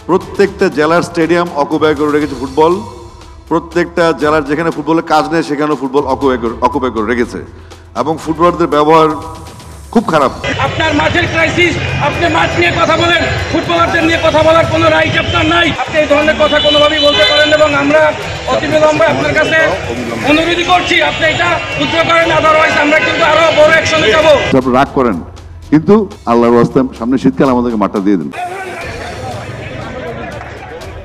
প্রত্যেকটা জেলার stadium occupy করে রেখেছে ফুটবল, প্রত্যেকটা জেলার যেখানে ফুটবলের কাজ নেই সেখানেও ফুটবল অকুপাই করে রেখেছে এবং ফুটবলারদের ব্যবহার খুব খারাপ। আপনার মাঠের ক্রাইসিস, আপনি মাঠ নিয়ে কথা বলেন, ফুটবলারদের নিয়ে কথা বলার কোনো রাইট আপনার নাই। আপনি এই ধরনের কথা কোনোভাবেই বলতে পারেন এবং আমরা অতিবিলম্বে আপনার কাছে অনুরোধ করছি আপনি এটা উদ্র করেন, আদারওয়াইজ আমরা কিন্তু আরো বড় অ্যাকশনে যাব। আপনি রাগ করেন, কিন্তু আল্লাহর ওয়াস্তে সামনে শীতকাল আমাদেরকে মাঠটা দিয়ে দিন।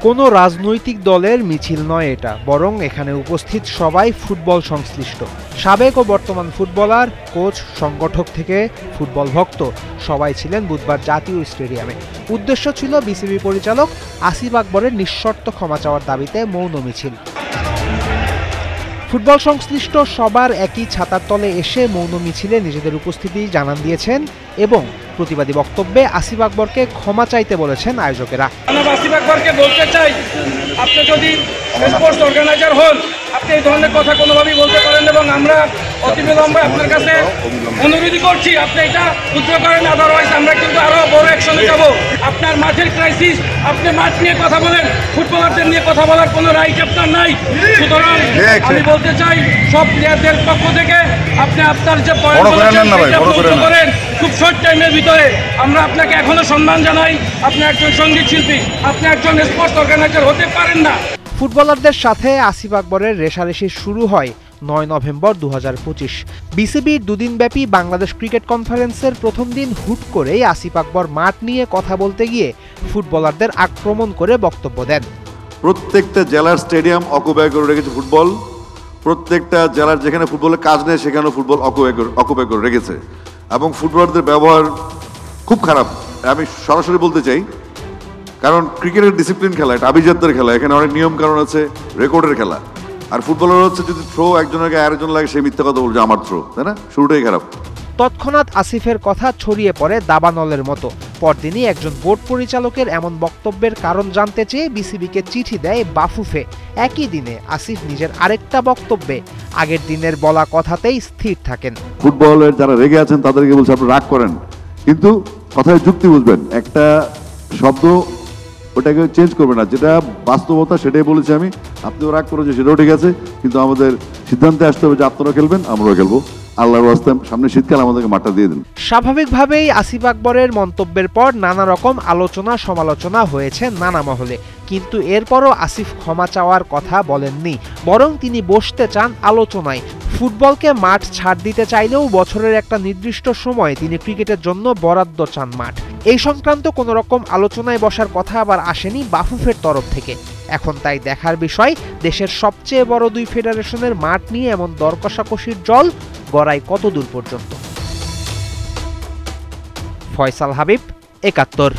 কোনো রাজনৈতিক দলের মিছিল নয় এটা, বরং এখানে উপস্থিত সবাই ফুটবল সংশ্লিষ্ট। সাবেক ও বর্তমান ফুটবলার, কোচ, সংগঠক থেকে ফুটবল ভক্ত সবাই ছিলেন বুধবার জাতীয় স্টেডিয়ামে। উদ্দেশ্য ছিল বিসিবি পরিচালক আসিফ আকবরের নিঃশর্ত ক্ষমা চাওয়ার দাবিতে মৌন মিছিল। ফুটবল সংশ্লিষ্ট সবার একই ছাতার তলে এসে মৌন মিছিলে নিজেদের উপস্থিতি জানান দিয়েছেন এবং প্রতিবাদী বক্তব্যে আসিফ আকবরকে ক্ষমা চাইতে বলেছেন আয়োজকেরা। আসিফ আকবরকে বলতে চাই, আপনি যদি স্পোর্টস অর্গানাইজার হন আপনি এই ধরনের কথা কোনোভাবেই বলতে পারেন এবং আমরা অতিবিলম্বে আপনার কাছে অনুরোধ করছি আপনি এটা উদ্র করেন, আদারওয়াইজ আমরা কিন্তু আরো বড় অ্যাকশনে যাব। আপনার মাঠের ক্রাইসিস, আপনি মাঠ নিয়ে কথা বলেন, ফুটবলারদের নিয়ে কথা বলার কোনো রাইট আপনার নাই। সুতরাং আমি বলতে চাই সব প্লেয়ারদের পক্ষ থেকে আপনি আপনার যে পয়েন্ট করেন খুব শর্ট টাইমের ভিতরে আমরা আপনাকে এখনো সম্মান জানাই। আপনি একজন সঙ্গীত শিল্পী, আপনি একজন স্পোর্টস অর্গানাইজার হতে পারেন না। ফুটবলারদের সাথে আসিফ আকবরের রেষারেষি শুরু হয় 9 নভেম্বর 2025। বিসিবির দুদিনব্যাপী বাংলাদেশ ক্রিকেট কনফারেন্সের প্রথম দিন হুট করেই আসিফ আকবর মাঠ নিয়ে কথা বলতে গিয়ে ফুটবলারদের আক্রমণ করে বক্তব্য দেন। প্রত্যেকটা জেলার স্টেডিয়াম অকুপাই করে রেখেছে ফুটবল, প্রত্যেকটা জেলার যেখানে ফুটবলের কাজ নেই সেখানেও ফুটবল অকুপাই করে রেখেছে এবং ফুটবলারদের ব্যবহার খুব খারাপ। আমি সরাসরি বলতে চাই, কারণ ক্রিকেটের ডিসিপ্লিন খেলা, এটা আভিজাত্যের খেলা, এখানে অনেক নিয়ম কারণ আছে, রেকর্ডের খেলা। আর ফুটবলার হচ্ছে যদি থ্রো একজনের গায়ে আরেকজন লাগে সে মিথ্যা কথা বলছে আমার থ্রো, তাই না? শুরুটাই খারাপ। তৎক্ষণাৎ আসিফের কথা ছড়িয়ে পড়ে দাবানলের মতো। পরদিনই একজন বোর্ড পরিচালকের এমন বক্তব্যের কারণ জানতে চেয়ে বিসিবিকে চিঠি দেয় বাফুফে। একই দিনে আসিফ নিজের আরেকটা বক্তব্যে আগের দিনের বলা কথাতেই স্থির থাকেন। ফুটবলের যারা রেগে আছেন তাদেরকে বলছে আপনি রাগ করেন, কিন্তু কথায় যুক্তি বুঝবেন। একটা শব্দ ওটাকে চেঞ্জ করবে না, যেটা বাস্তবতা সেটাই বলেছি আমি। আপনিও রাগ করেছেন সেটাও ঠিক আছে, কিন্তু আমাদের সিদ্ধান্তে আসতে হবে যে আপনারাও খেলবেন আমরাও খেলবো। আল্লাহর ওয়াস্তে সামনে শীতকাল আমাদেরকে মাঠটা দিয়ে দিন। স্বাভাবিকভাবেই আসিফ আকবরের মন্তব্যের পর নানা রকম আলোচনা সমালোচনা হয়েছে নানা মহলে, কিন্তু এরপরও আসিফ ক্ষমা চাওয়ার কথা বলেননি, বরং তিনি বসতে চান আলোচনায়। ফুটবলকে মাঠ ছাড় দিতে চাইলেও বছরের একটা নির্দিষ্ট সময়ে তিনি ক্রিকেটের জন্য বরাদ্দ চান মাঠ। এই সংক্রান্ত কোনো রকম আলোচনায় বসার কথা আবার আসেনি বাফুফের তরফ থেকে। এখন তাই দেখার বিষয় দেশের সবচেয়ে বড় দুই ফেডারেশনের মাঠ নিয়ে এমন দর কষাকষির জল গড়ায় কত দূর পর্যন্ত। ফয়সাল হাবিব, ৭১।